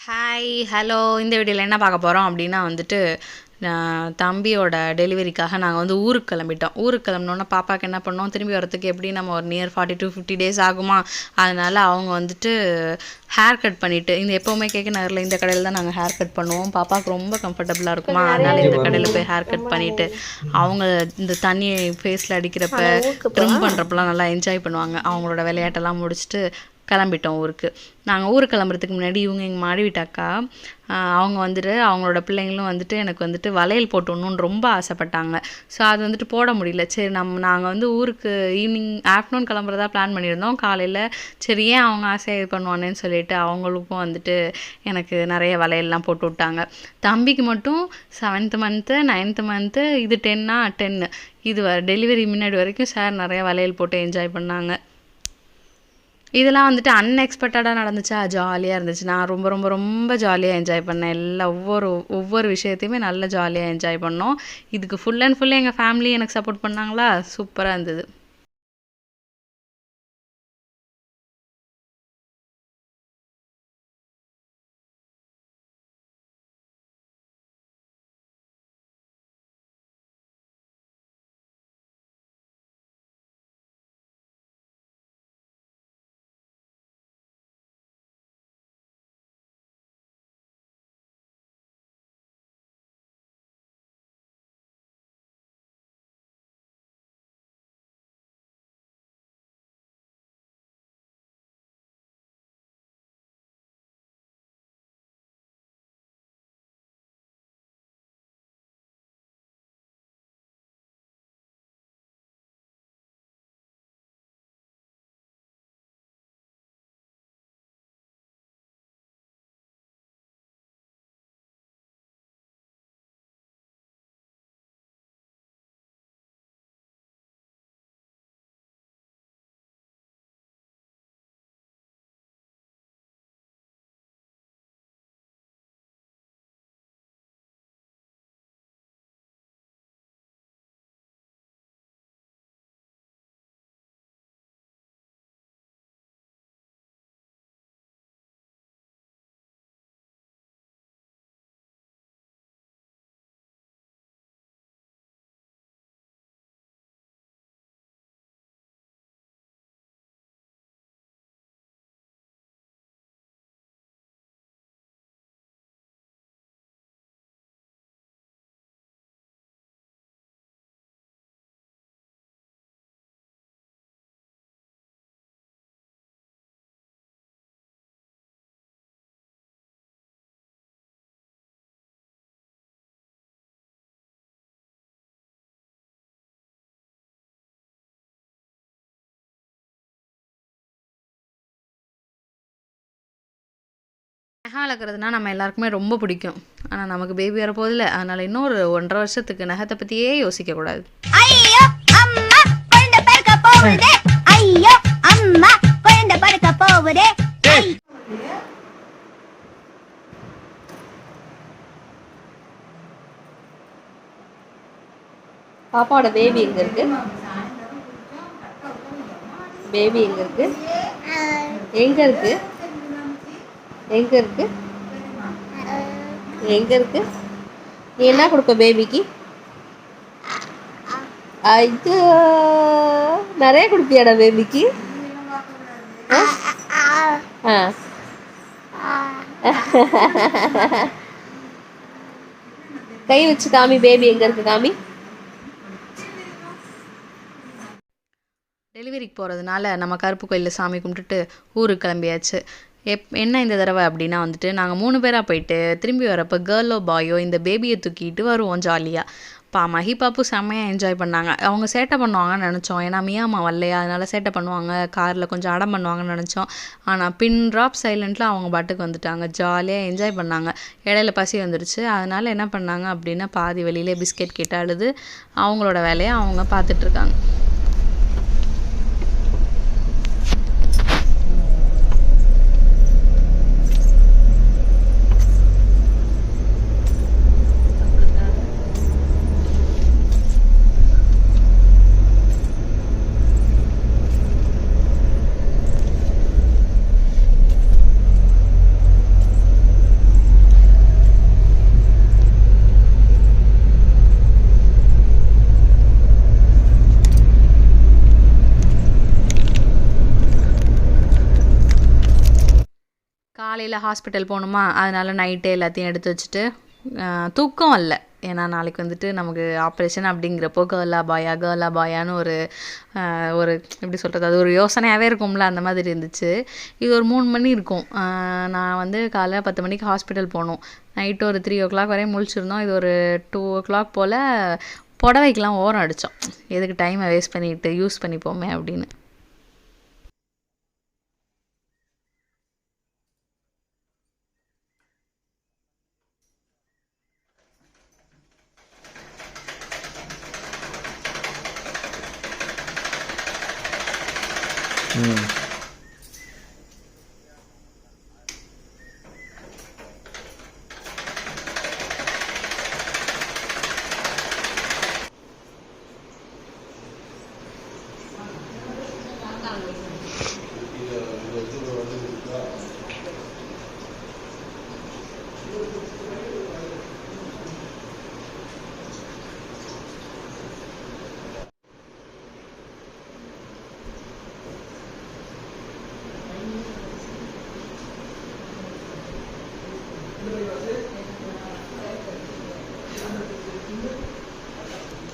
Hi hello இந்த வீடியோவில் என்ன பார்க்க போகிறோம் அப்படின்னா தம்பியோட டெலிவரிக்காக நாங்கள் ஊருக்கு கிளம்பிட்டோம். ஊருக்கு கிளம்பினோன்னா பாப்பாவுக்கு என்ன பண்ணோம், திரும்பி வரத்துக்கு எப்படி நம்ம ஒரு நியர் 40 to 50 days ஆகுமா. அதனால் அவங்க ஹேர் கட் பண்ணிவிட்டு இந்த எப்போவுமே கேட்க நகரில் இந்த கடையில் தான் நாங்கள் ஹேர் கட் பண்ணுவோம். பாப்பாவுக்கு ரொம்ப கம்ஃபர்டபுளாக இருக்குமா, அதனால் இந்த கடையில் போய் ஹேர் கட் பண்ணிவிட்டு அவங்க இந்த தண்ணி ஃபேஸில் அடிக்கிறப்ப ட்ரிம் பண்ணுறப்பெல்லாம் நல்லா என்ஜாய் பண்ணுவாங்க. அவங்களோட விளையாட்டெல்லாம் முடிச்சுட்டு கிளம்பிட்டோம் ஊருக்கு. நாங்கள் ஊருக்கு கிளம்புறதுக்கு முன்னாடி இவங்க எங்கள் மாடி வீட்டாக்கா அவங்க அவங்களோட பிள்ளைங்களும் எனக்கு வளையல் போட்டணுன்னு ரொம்ப ஆசைப்பட்டாங்க. ஸோ அது போட முடியல. சரி நாங்கள் ஊருக்கு ஈவினிங் ஆஃப்டர்நூன் கிளம்புறதா பிளான் பண்ணியிருந்தோம். காலையில் சரி ஏன் அவங்க ஆசையாக இது பண்ணுவானேன்னு சொல்லிட்டு அவங்களுக்கும் எனக்கு நிறைய வளையல்லாம் போட்டு விட்டாங்க. தம்பிக்கு மட்டும் 7th month 9th month இது 10 இது டெலிவரி முன்னாடி வரைக்கும் சார் நிறைய வளையல் போட்டு என்ஜாய் பண்ணாங்க. இதெல்லாம் அன்எக்ஸ்பெக்டடாக நடந்துச்சா, ஜாலியாக இருந்துச்சு. நான் ரொம்ப ரொம்ப ரொம்ப ஜாலியாக என்ஜாய் பண்ணேன். ஒவ்வொரு விஷயத்தையுமே நல்லா ஜாலியாக என்ஜாய் பண்ணோம். இதுக்கு ஃபுல் அண்ட் ஃபுல் எங்கள் ஃபேமிலி எனக்கு சப்போர்ட் பண்ணாங்களா, சூப்பராக இருந்தது. நகை வளர்க்குறதுனா நம்ம எல்லாருக்குமே ரொம்ப பிடிக்கும். ஆனால் நமக்கு பேபி வரப்போதில்ல, அதனால் இன்னொரு 1.5 வருஷத்துக்கு நகத்தை பற்றியே யோசிக்கக்கூடாது. ஐயோ அம்மா குழந்தை பிறக்க போகுதே, ஐயோ அம்மா குழந்தை பிறக்க போகுதே. பாப்பாவோட பேபி எங்க இருக்கு? பேபி எங்க இருக்கு? எங்க இருக்கு? எங்க இருக்கு? எங்க இருக்கு? நீ என்ன கொடுப்ப பேபிக்கு? ஐயோ, நிறைய கொடுப்பியாடா பேபிக்கு? கை வச்சு காமி, பேபி எங்க இருக்கு காமி. டெலிவரிக்கு போகிறதுனால நம்ம கருப்பு கோயிலில் சாமி கும்பிட்டுட்டு ஊருக்கு கிளம்பியாச்சு. என்ன இந்த தடவை அப்படின்னா நாங்கள் 3 பேராக போயிட்டு திரும்பி வரப்போ கேர்ளோ பாயோ இந்த பேபியை தூக்கிட்டு வருவோம் ஜாலியாக. மஹி பாப்பு செம்மையாக என்ஜாய் பண்ணாங்க. அவங்க சேட்டை பண்ணுவாங்கன்னு நினச்சோம், ஏன்னா மியாமா வரலையா, அதனால் சேட்டை பண்ணுவாங்க, காரில் கொஞ்சம் அடம் பண்ணுவாங்கன்னு நினச்சோம். ஆனால் பின் ட்ராப் சைலண்ட்டில் அவங்க பாட்டுக்கு வந்துட்டாங்க, ஜாலியாக என்ஜாய் பண்ணாங்க. இடையில பசி வந்துடுச்சு, அதனால் என்ன பண்ணாங்க அப்படின்னா பாதி வெளியிலே பிஸ்கெட் கேட்டு அழுது அவங்களோட வேலையை அவங்க பார்த்துட்ருக்காங்க. காலையில் ஹாஸ்பிட்டல் போகணுமா, அதனால் நைட்டே எல்லாத்தையும் எடுத்து வச்சுட்டு தூக்கம் வரல. ஏன்னா நாளைக்கு வந்துட்டு நமக்கு ஆப்ரேஷன் அப்படிங்கிறப்போ கேர்ளா பாயான்னு ஒரு எப்படி சொல்கிறது, அது ஒரு யோசனையாகவே இருக்கும்ல, அந்த மாதிரி இருந்துச்சு. இது ஒரு 3 மணி இருக்கும். நான் வந்து காலைல 10 மணிக்கு ஹாஸ்பிட்டல் போனோம். நைட்டு ஒரு 3 o'clock வரையும் முழிச்சிருந்தோம். இது ஒரு 2 o'clock போல் புடவைக்கெலாம் ஓரம் அடித்தோம். எதுக்கு டைமை வேஸ்ட் பண்ணிட்டு யூஸ் பண்ணிப்போமே அப்படின்னு.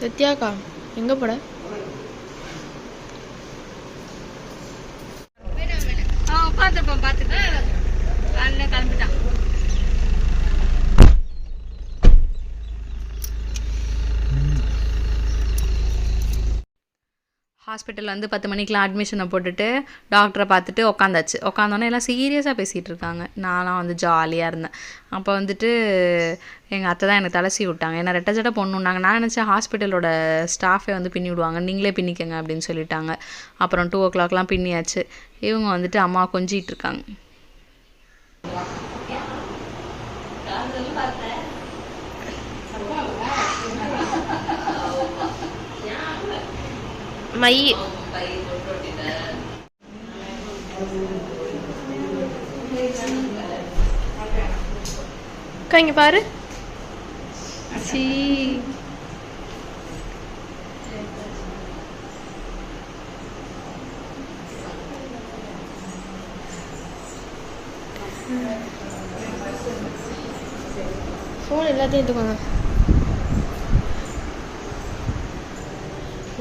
சத்யாக்கா எங்கே போட? பார்த்துப்பேன் காலையில் கிளம்பிட்டான். ஹாஸ்பிட்டல் வந்து 10 மணிக்கெலாம் அட்மிஷனை போட்டுட்டு டாக்டரை பார்த்துட்டு உட்காந்தோன்னே எல்லாம் சீரியஸாக பேசிகிட்டு இருக்காங்க. நான்லாம் வந்து ஜாலியாக இருந்தேன். அப்போ வந்துட்டு எங்கள் அத்தை தான் எனக்கு தலசி விட்டாங்க. ஏன்னா ரெட்டை ஜடை பொண்ணுன்னாங்க. நான் நினச்சேன் ஹாஸ்பிட்டலோட ஸ்டாஃபே வந்து பின்னி விடுவாங்க, நீங்களே பின்னிக்கங்க அப்படின்னு சொல்லிட்டாங்க. அப்புறம் 2 o'clockலாம் பின்னியாச்சு. இவங்க வந்துட்டு அம்மா கொஞ்சிட்டு இருக்காங்க. மை அக்கா இங்கே பாரு. சீ ஃபோன் எல்லாத்தையும் எடுத்துக்கோங்க.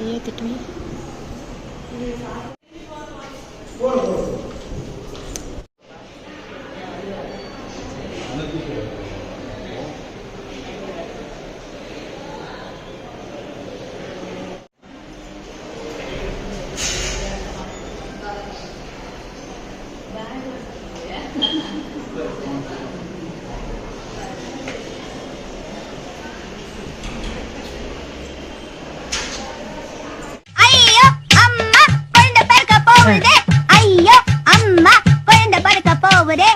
ஐயா திட்டுமே. ஐயோ அம்மா குழந்தை பிறக்க போகுதே, ஐயோ அம்மா குழந்தை பிறக்க போகுதே.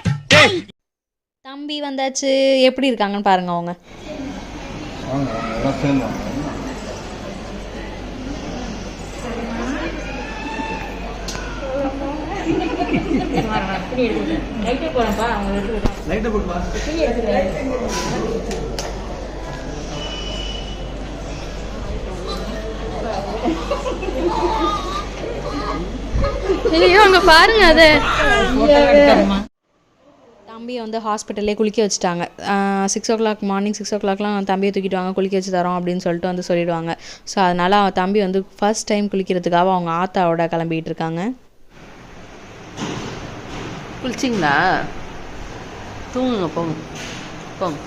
தம்பி வந்தாச்சு. எப்படி இருக்காங்கன்னு பாருங்க அவங்க. ஐயோ அங்கே பாருங்க அதை. தம்பியை வந்து ஹாஸ்பிட்டல்லே குளிக்க வச்சுட்டாங்க. 6 o'clock மார்னிங் 6 o'clockலாம் தம்பியை தூக்கிட்டு வாங்க குளிக்க வச்சு தரோம் அப்படின்னு சொல்லிட்டு வந்து சொல்லிடுவாங்க. ஸோ அதனால் அவன் தம்பி வந்து ஃபர்ஸ்ட் டைம் குளிக்கிறதுக்காக அவங்க ஆத்தாவோட கிளம்பிகிட்டு இருக்காங்க. குளிச்சிங்களா? தூங்குங்க, போங்க போங்க.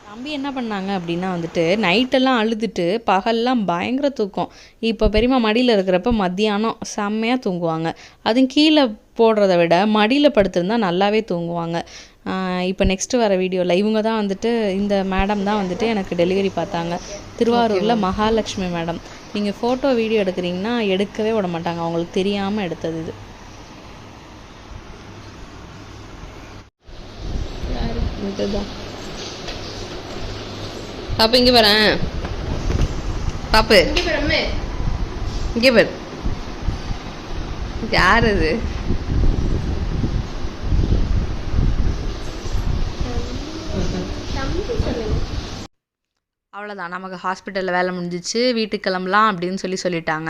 தம்பி என்ன பண்ணாங்க அப்படின்னா வந்துட்டு நைட்டெல்லாம் அழுதுட்டு பகல்லாம் பயங்கர தூக்கம். இப்போ பெரியம்மா மடியில் இருக்கிறப்ப மத்தியானம் செம்மையாக தூங்குவாங்க. அதுவும் கீழே போடுறத விட மடியில் படுத்திருந்தா நல்லாவே தூங்குவாங்க. இப்போ நெக்ஸ்ட்டு வர வீடியோவில் இவங்க தான் வந்துட்டு, இந்த மேடம் தான் வந்துட்டு எனக்கு டெலிவரி பார்த்தாங்க. திருவாரூரில் மகாலட்சுமி மேடம். நீங்கள் ஃபோட்டோ வீடியோ எடுக்கிறீங்கன்னா எடுக்கவே விட மாட்டாங்க, அவங்களுக்கு தெரியாமல் எடுத்தது இது. இதுதான் பாப்பு, இங்கே வரேன். பாப்பு இங்கே பாரு. யார் அது? அவ்வளோதான், நமக்கு ஹாஸ்பிட்டலில் வேலை முடிஞ்சிச்சு, வீட்டுக்கு கிளம்பலாம் அப்படின்னு சொல்லிட்டாங்க.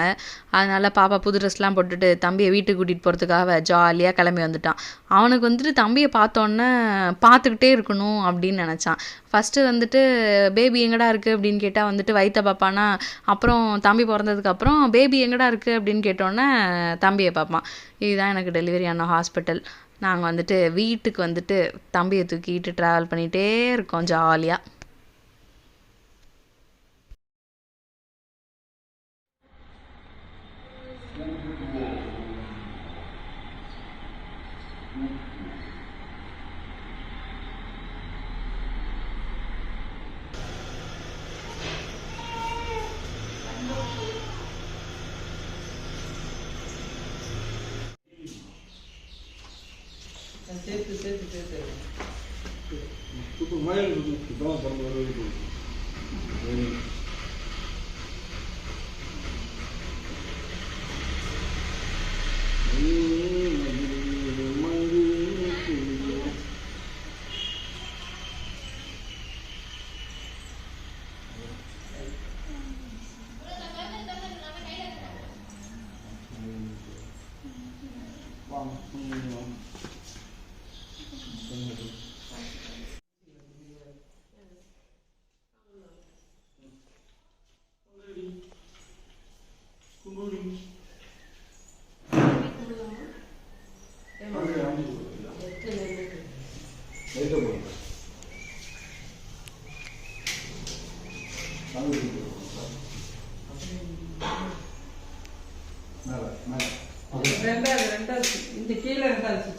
அதனால் பாப்பா புது ட்ரெஸ்லாம் போட்டுட்டு தம்பியை வீட்டுக்கு கூட்டிகிட்டு போகிறதுக்காக ஜாலியாக கிளம்பி வந்துட்டான். அவனுக்கு வந்துட்டு தம்பியை பார்த்தோன்னே பார்த்துக்கிட்டே இருக்கணும் அப்படின்னு நினச்சான். ஃபஸ்ட்டு வந்துட்டு பேபி எங்கடா இருக்குது அப்படின்னு கேட்டால் வந்துட்டு வயிற்ற பார்ப்பானா, அப்புறம் தம்பி பிறந்ததுக்கப்புறம் பேபி எங்கடா இருக்குது அப்படின்னு கேட்டோன்னே தம்பியை பார்ப்பான். இதுதான் எனக்கு டெலிவரி ஆன ஹாஸ்பிட்டல். நாங்கள் வந்துட்டு வீட்டுக்கு வந்துட்டு தம்பியை தூக்கிட்டு ட்ராவல் பண்ணிகிட்டே இருக்கோம் ஜாலியாக. இந்த கீழே இருந்தாச்சு.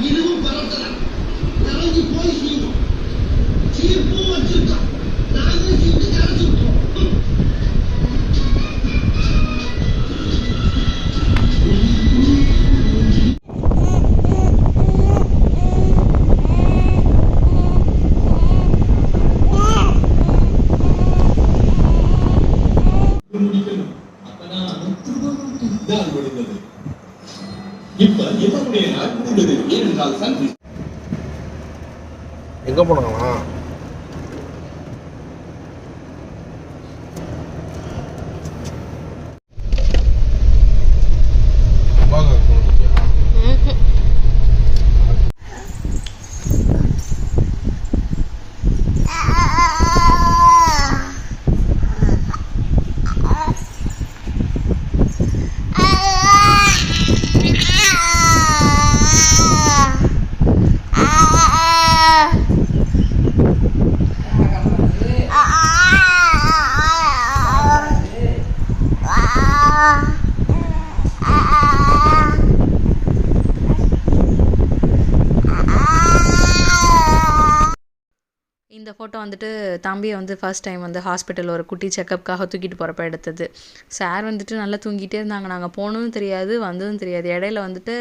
இதுவும் பரவலாம் கலந்து போய் செய்வோம் சீர்ப்பும் வச்சிருக்கோம் நாங்களும் சீட்டு கரைச்சிருக்கோம் முடிக்கணும் அப்பதான் தான் முடிந்தது. இப்ப இவருடைய நாள் முடிந்தது. ஏனென்றால் சந்தி எங்க போனாங்களா? ஃபோட்டோ வந்துட்டு தம்பியை வந்து ஃபர்ஸ்ட் டைம் வந்து ஹாஸ்பிட்டல் ஒரு குட்டி செக்கப்புக்காக தூக்கிட்டு போகிறப்ப எடுத்தது. சார் வந்துட்டு நல்லா தூங்கிட்டே இருந்தாங்க. நாங்கள் போனதும் தெரியாது, வந்ததும் தெரியாது. இடையில வந்துட்டு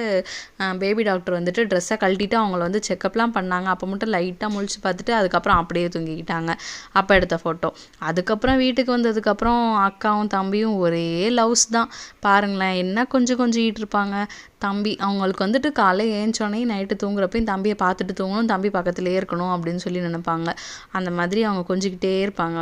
பேபி டாக்டர் வந்துட்டு ட்ரெஸ்ஸை கழட்டிட்டு அவங்கள வந்து செக்கப்லாம் பண்ணாங்க. அப்போ மட்டும் லைட்டாக முழிச்சு பார்த்துட்டு அதுக்கப்புறம் அப்படியே தூங்கிக்கிட்டாங்க. அப்போ எடுத்த ஃபோட்டோ. அதுக்கப்புறம் வீட்டுக்கு வந்ததுக்கப்புறம் அக்காவும் தம்பியும் ஒரே லவ்ஸ் தான். பாருங்களேன், என்ன கொஞ்சிட்டு இருப்பாங்க. தம்பி அவங்களுக்கு வந்துட்டு காலை ஏஞ்சோடனே நைட்டு தூங்குறப்பையும் தம்பியை பார்த்துட்டு தூங்கணும், தம்பி பக்கத்துலேயே இருக்கணும் அப்படின்னு சொல்லி நினைப்பாங்க. அந்த மாதிரி அவங்க கொஞ்சிக்கிட்டே இருப்பாங்க.